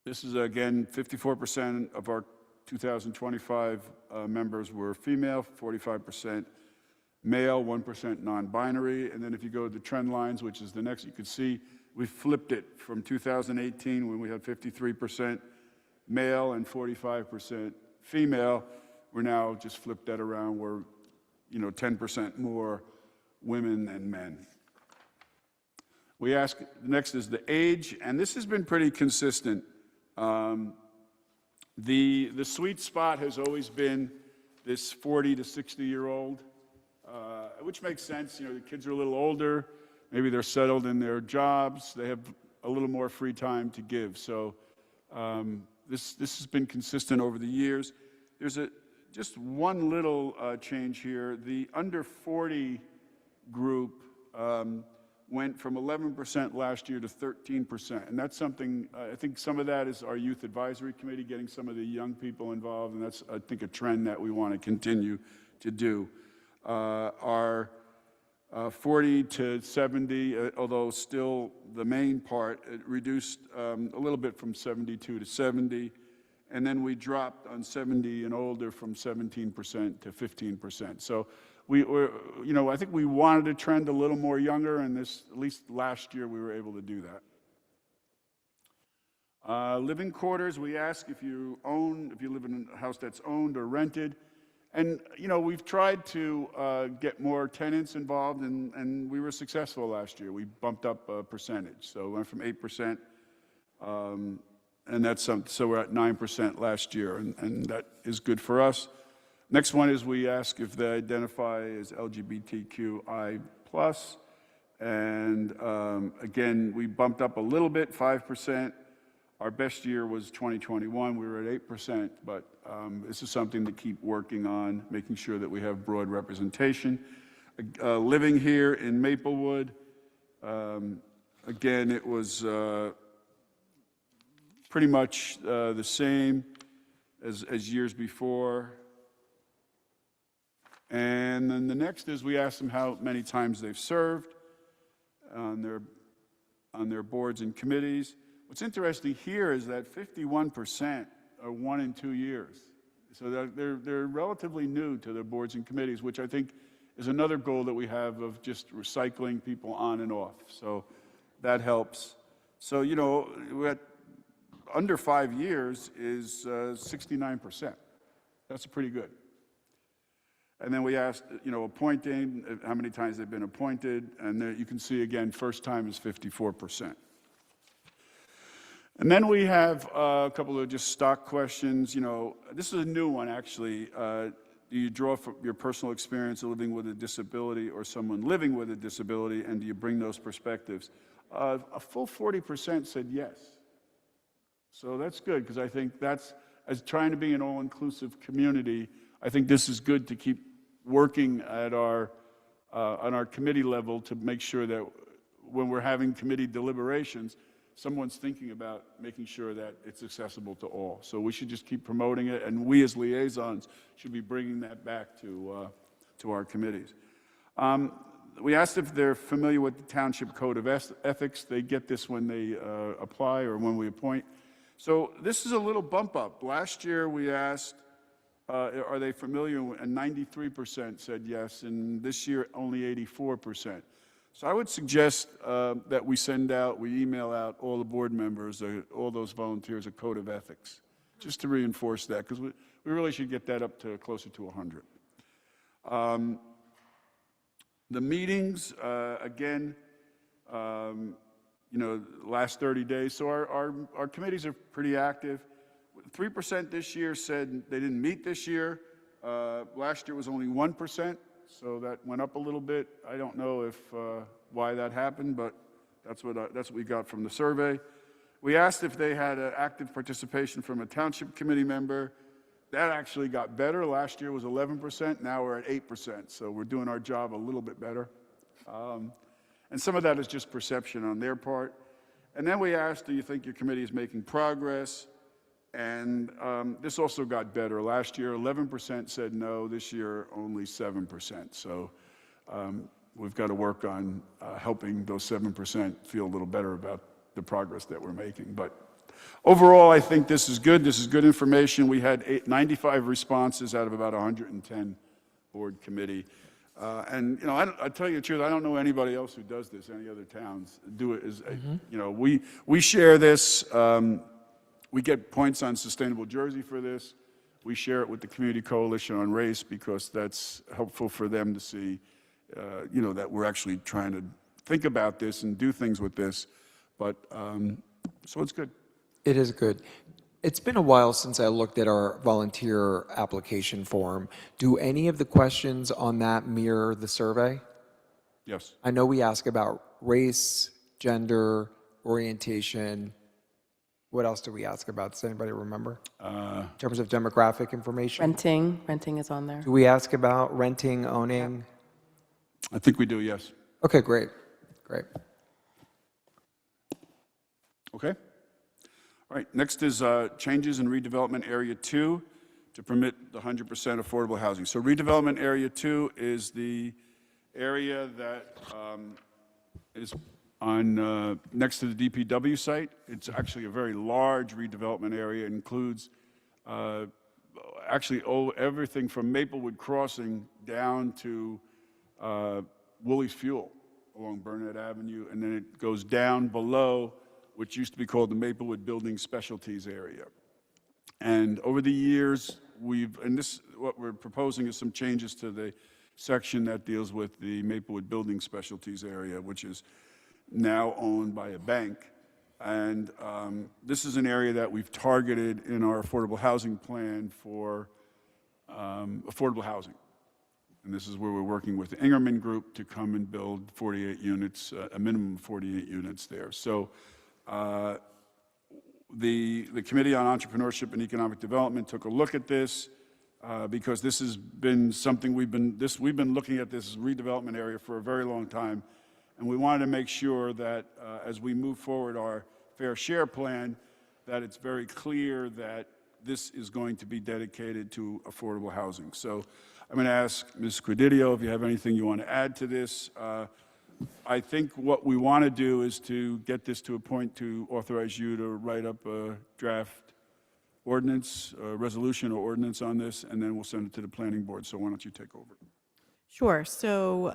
This is again 54% of our 2025 members were female, 45% male, 1% non-binary. And then if you go to the trend lines, which is the next, you can see we flipped it from 2018 when we had 53% male and 45% female. We're now just flipped that around. We're, you know, 10% more women than men. We ask, next is the age, and this has been pretty consistent. The sweet spot has always been this 40 to 60-year-old. Which makes sense. You know, the kids are a little older, maybe they're settled in their jobs, they have a little more free time to give. So this has been consistent over the years. There's just one little change here. The under 40 group went from 11% last year to 13%, and that's something, I think some of that is our youth advisory committee getting some of the young people involved, and that's, I think, a trend that we want to continue to do. Our 40 to 70, although still the main part, it reduced a little bit from 72 to 70, and then we dropped on 70 and older from 17% to 15%. So you know, I think we wanted to trend a little more younger, and this, at least last year, we were able to do that. Living quarters, we ask if you live in a house that's owned or rented. And, you know, we've tried to get more tenants involved, and we were successful last year. We bumped up a percentage. So we went from 8%, and that's so we're at 9% last year, and that is good for us. Next one is we ask if they identify as LGBTQI+. And again, we bumped up a little bit, 5%. Our best year was 2021. We were at 8%, but this is something to keep working on, making sure that we have broad representation. Living here in Maplewood, again, it was pretty much the same as years before. And then the next is we ask them how many times they've served on their boards and committees. What's interesting here is that 51% are 1 and 2 years. So they're relatively new to their boards and committees, which I think is another goal that we have of just recycling people on and off. So that helps. So, you know, we're at under 5 years is 69%. That's pretty good. And then we asked, you know, appointing, how many times they've been appointed, and there you can see again, first time is 54%. And then we have a couple of just stock questions. You know, this is a new one, actually. Do you draw from your personal experience of living with a disability or someone living with a disability, and do you bring those perspectives? A full 40% said yes. So that's good, because I think that's, as trying to be an all-inclusive community, I think this is good to keep working at our, on our committee level to make sure that when we're having committee deliberations, someone's thinking about making sure that it's accessible to all. So we should just keep promoting it, and we as liaisons should be bringing that back to our committees. We asked if they're familiar with the Township Code of Ethics. They get this when they apply or when we appoint. So this is a little bump up. Last year we asked, are they familiar? And 93% said yes, and this year only 84%. So I would suggest that we email out all the board members, all those volunteers, a code of ethics, just to reinforce that, because we really should get that up to closer to 100. The meetings, again, you know, last 30 days. So our committees are pretty active. 3% this year said they didn't meet this year. Last year was only 1%. So that went up a little bit. I don't know if why that happened, but that's what we got from the survey. We asked if they had an active participation from a township committee member. That actually got better. Last year was 11%. Now we're at 8%. So we're doing our job a little bit better. And some of that is just perception on their part. And then we asked, do you think your committee is making progress? And this also got better. Last year, 11% said no. This year, only 7%. So we've got to work on helping those 7% feel a little better about the progress that we're making. But overall, I think this is good. This is good information. We had 95 responses out of about 110 board committee. And, you know, I tell you the truth, I don't know anybody else who does this, any other towns do it. You know, we share this. We get points on Sustainable Jersey for this. We share it with the Community Coalition on Race because that's helpful for them to see, you know, that we're actually trying to think about this and do things with this. But, so it's good. It is good. It's been a while since I looked at our volunteer application form. Do any of the questions on that mirror the survey? Yes. I know we ask about race, gender, orientation. What else do we ask about? Does anybody remember? In terms of demographic information? Renting is on there. Do we ask about renting, owning? I think we do, yes. Okay, great. Great. Okay. All right, next is changes in redevelopment area 2 to permit the 100% affordable housing. So redevelopment area 2 is the area that is on next to the DPW site. It's actually a very large redevelopment area. It includes actually everything from Maplewood Crossing down to Woolies Fuel along Burnett Avenue, and then it goes down below, which used to be called the Maplewood Building Specialties area. And over the years, what we're proposing is some changes to the section that deals with the Maplewood Building Specialties area, which is now owned by a bank. And this is an area that we've targeted in our affordable housing plan for affordable housing. And this is where we're working with the Ingerman Group to come and build 48 units, a minimum of 48 units there. So the Committee on Entrepreneurship and Economic Development took a look at this because this has been something we've been looking at this redevelopment area for a very long time. And we wanted to make sure that as we move forward our fair share plan, that it's very clear that this is going to be dedicated to affordable housing. So I'm going to ask Ms. Credidio if you have anything you want to add to this. I think what we want to do is to get this to a point to authorize you to write up a draft ordinance, resolution or ordinance on this, and then we'll send it to the planning board. So why don't you take over? Sure. So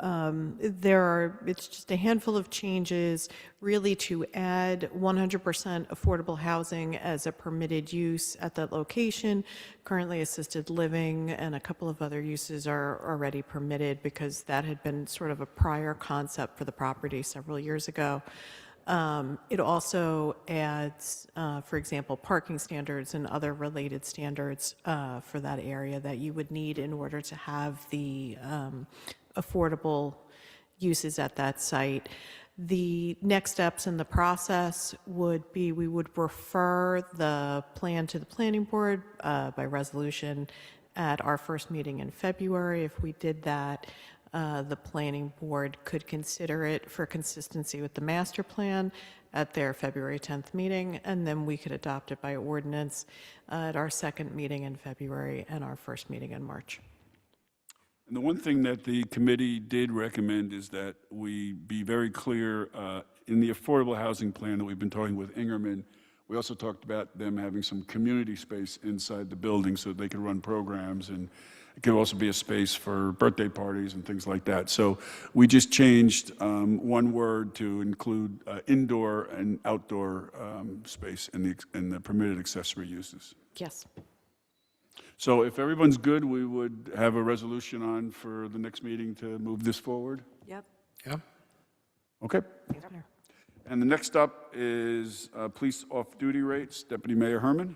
it's just a handful of changes really to add 100% affordable housing as a permitted use at that location. Currently, assisted living and a couple of other uses are already permitted because that had been sort of a prior concept for the property several years ago. It also adds, for example, parking standards and other related standards for that area that you would need in order to have the affordable uses at that site. The next steps in the process would be we would refer the plan to the planning board by resolution at our first meeting in February. If we did that, the planning board could consider it for consistency with the master plan at their February 10th meeting, and then we could adopt it by ordinance at our second meeting in February and our first meeting in March. And the one thing that the committee did recommend is that we be very clear in the affordable housing plan that we've been talking with Ingerman. We also talked about them having some community space inside the building so they could run programs, and it could also be a space for birthday parties and things like that. So we just changed one word to include indoor and outdoor space in the permitted accessory uses. Yes. So if everyone's good, we would have a resolution on for the next meeting to move this forward? Yep. Yeah. Okay. And the next up is police off-duty rates. Deputy Mayor Herman.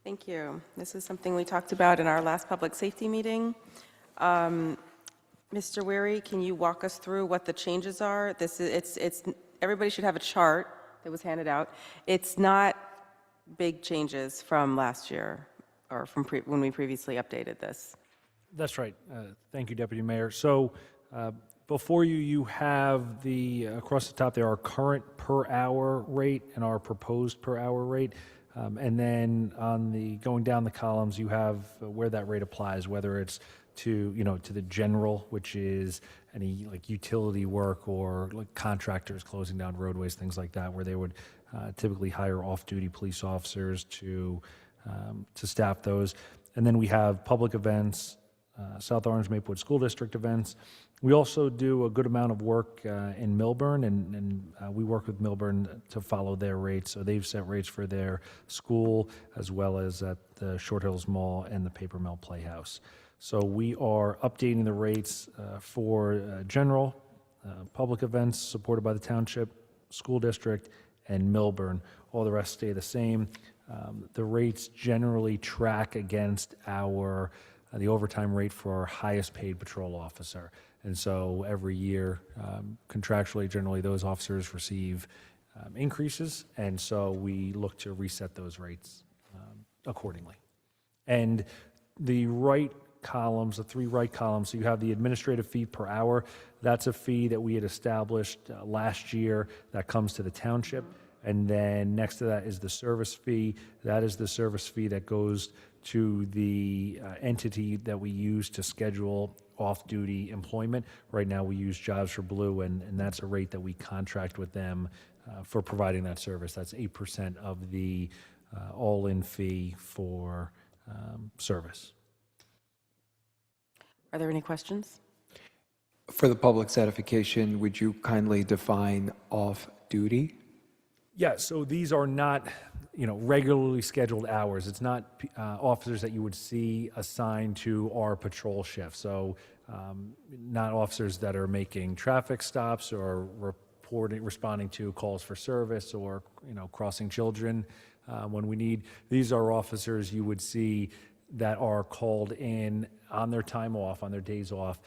Thank you. This is something we talked about in our last public safety meeting. Mr. Weary, can you walk us through what the changes are? Everybody should have a chart that was handed out. It's not big changes from last year or from when we previously updated this. That's right. Thank you, Deputy Mayor. So before you, you have across the top there, our current per hour rate and our proposed per hour rate. And then going down the columns, you have where that rate applies, whether it's to the general, which is any like utility work or like contractors closing down roadways, things like that, where they would typically hire off-duty police officers to staff those. And then we have public events, South Orange Maplewood School District events. We also do a good amount of work in Millburn, and we work with Millburn to follow their rates. So they've set rates for their school as well as at the Short Hills Mall and the Paper Mill Playhouse. So we are updating the rates for general, public events supported by the Township, School District, and Millburn. All the rest stay the same. The rates generally track against the overtime rate for our highest paid patrol officer. And so every year, contractually, generally, those officers receive increases, and so we look to reset those rates accordingly. And the right columns, the three right columns, so you have the administrative fee per hour. That's a fee that we had established last year that comes to the township. And then next to that is the service fee. That is the service fee that goes to the entity that we use to schedule off-duty employment. Right now, we use Jobs for Blue, and that's a rate that we contract with them for providing that service. That's 8% of the all-in fee for service. Are there any questions? For the public's edification, would you kindly define off-duty? Yeah, so these are not, regularly scheduled hours. It's not officers that you would see assigned to our patrol shift. So not officers that are making traffic stops or responding to calls for service or, crossing children when we need. These are officers you would see that are called in on their time off, on their days off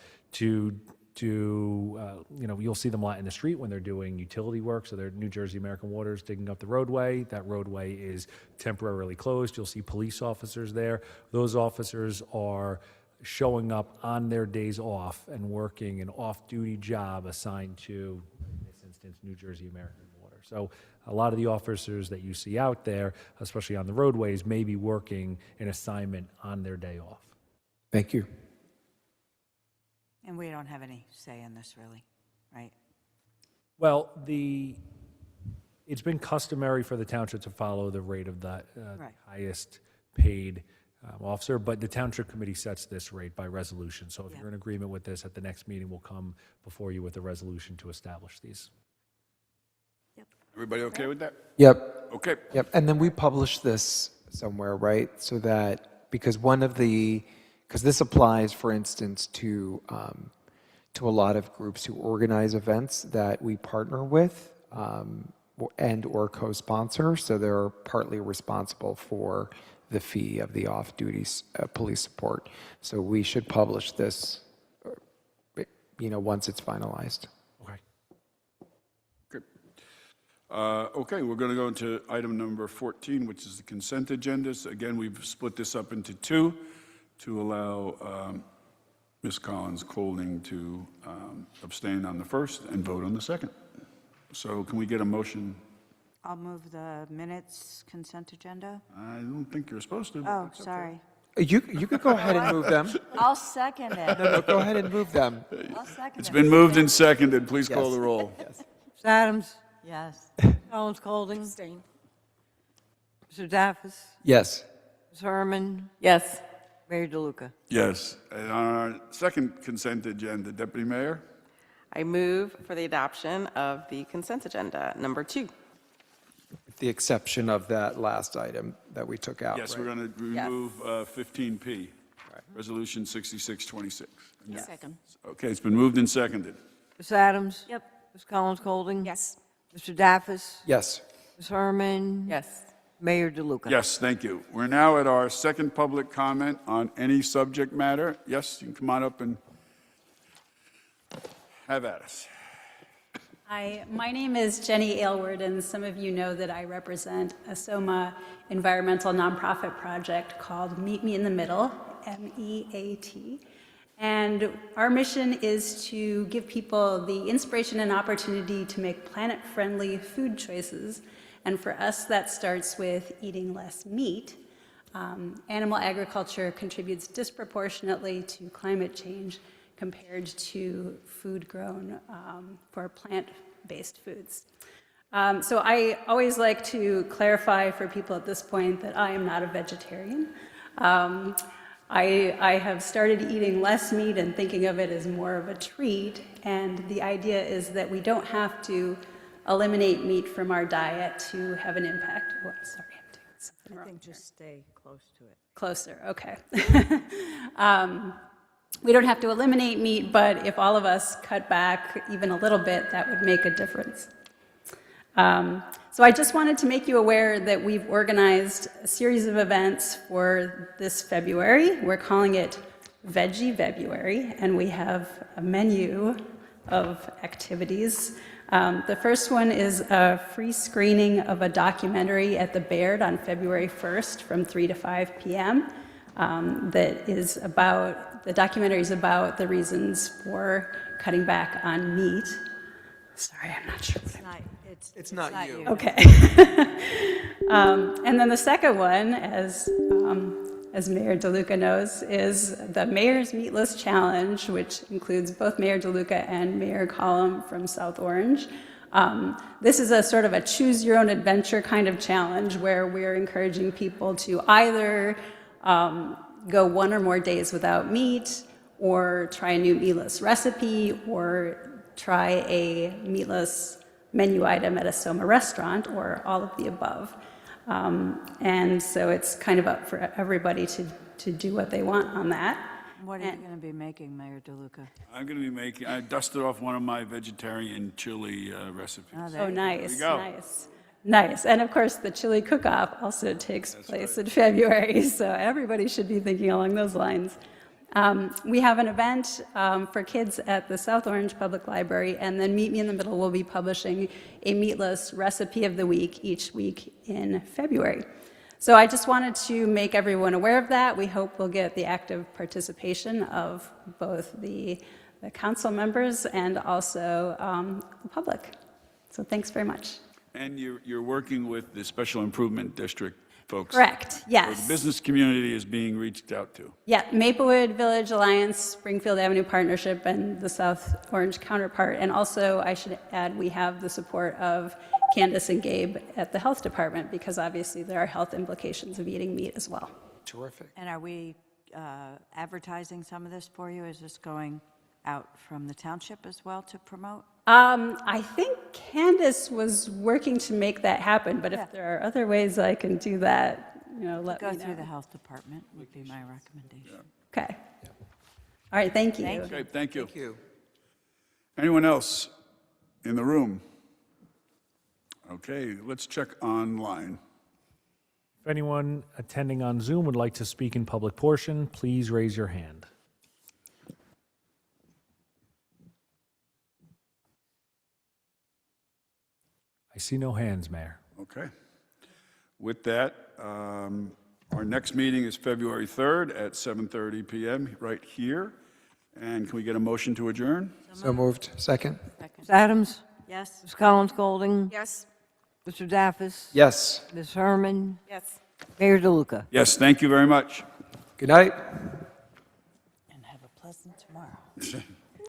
you'll see them a lot in the street when they're doing utility work. So they're New Jersey American Waters digging up the roadway. That roadway is temporarily closed. You'll see police officers there. Those officers are showing up on their days off and working an off-duty job assigned to, in this instance, New Jersey American Water. So a lot of the officers that you see out there, especially on the roadways, may be working an assignment on their day off. Thank you. And we don't have any say in this, really, right? Well, it's been customary for the township to follow the rate of the Right. highest paid officer, but the township committee sets this rate by resolution. So if you're in agreement with this, at the next meeting, we'll come before you with a resolution to establish these. Everybody okay with that? Yep. Okay. Yep, and then we publish this somewhere, right? So that, because because this applies, for instance, to a lot of groups who organize events that we partner with and or co-sponsor, so they're partly responsible for the fee of the off-duty police support. So we should publish this, once it's finalized. Okay. Good. Okay, we're going to go into item number 14, which is the consent agendas. Again, we've split this up into two to allow Ms. Collins-Colding to abstain on the first and vote on the second. So can we get a motion? I'll move the minutes consent agenda. I don't think you're supposed to. but Oh, that's okay. sorry. You could go ahead and move them. I'll second it. No, go ahead and move them. I'll second it. It's been moved and seconded. Please call Yes. the roll. Ms. Adams? Yes. Collins Colding? Mr. Daffis? Yes. Ms. Herman? Yes. Mayor DeLuca? Yes. And on our second consent agenda, Deputy Mayor? I move for the adoption of the consent agenda, number 2. With the exception of that last item that we took out, Yes, right? we're going to remove 15P, Resolution 6626. Second. Okay, it's been moved and seconded. Ms. Adams? Yep. Ms. Collins Colding? Yes. Mr. Daffis? Yes. Ms. Herman? Yes. Mayor DeLuca? Yes, thank you. We're now at our second public comment on any subject matter. Yes, you can come on up and have at us. Hi, my name is Jenny Aylward, and some of you know that I represent a SOMA environmental nonprofit project called Meet Me in the Middle, MEAT. And our mission is to give people the inspiration and opportunity to make planet-friendly food choices. And for us, that starts with eating less meat. Animal agriculture contributes disproportionately to climate change compared to food grown for plant-based foods. So I always like to clarify for people at this point that I am not a vegetarian. I have started eating less meat and thinking of it as more of a treat, and the idea is that we don't have to eliminate meat from our diet to have an impact. Oh, sorry, I'm doing something wrong. I think just stay close to it. Closer, okay. We don't have to eliminate meat, but if all of us cut back even a little bit, that would make a difference. So I just wanted to make you aware that we've organized a series of events for this February. We're calling it Veggie February, and we have a menu of activities. The first one is a free screening of a documentary at the Baird on February 1st from 3 to 5 p.m. The documentary is about the reasons for cutting back on meat. Sorry, I'm not sure what I'm It's not you. Okay. And then the second one, as Mayor DeLuca knows, is the Mayor's Meatless Challenge, which includes both Mayor DeLuca and Mayor Collum from South Orange. This is a sort of a choose-your-own-adventure kind of challenge where we're encouraging people to either go 1 or more days without meat, or try a new meatless recipe, or try a meatless menu item at a SOMA restaurant, or all of the above. And so it's kind of up for everybody to do what they want on that. What are you going to be making, Mayor DeLuca? I'm going to be making, I dusted off one of my vegetarian chili recipes. Oh, nice, go. nice. Nice. And of course, the chili cook-off also takes place in February, so everybody should be thinking along those lines. We have an event for kids at the South Orange Public Library, and then Meet Me in the Middle will be publishing a meatless recipe of the week each week in February. So I just wanted to make everyone aware of that. We hope we'll get the active participation of both the council members and also the public. So thanks very much. And you're working with the Special Improvement District folks. Correct, Or yes. the business community is being reached out to. Yeah, Maplewood Village Alliance, Springfield Avenue Partnership, and the South Orange counterpart. And also, I should add, we have the support of Candace and Gabe at the Health Department, because obviously there are health implications of eating meat as well. Terrific. And are we advertising some of this for you? Is this going out from the township as well to promote? I think Candace was working to make that happen, but Yeah. if there are other ways I can do that, let Go me through the know. health department would be my recommendation. Okay. All right, thank you. Thank Okay, thank you. Thank you. Anyone else in the room? Okay, let's check online. If anyone attending on Zoom would like to speak in public portion, please raise your hand. I see no hands, Mayor. Okay. With that, our next meeting is February 3rd at 7:30 PM, right here. And can we get a motion to adjourn? So moved. Second? Ms. Adams? Yes? Ms. Collins Golding? Yes? Mr. Daffis? Yes. Ms. Herman? Yes. Mayor DeLuca? Yes, thank you very much. Good night. And have a pleasant tomorrow.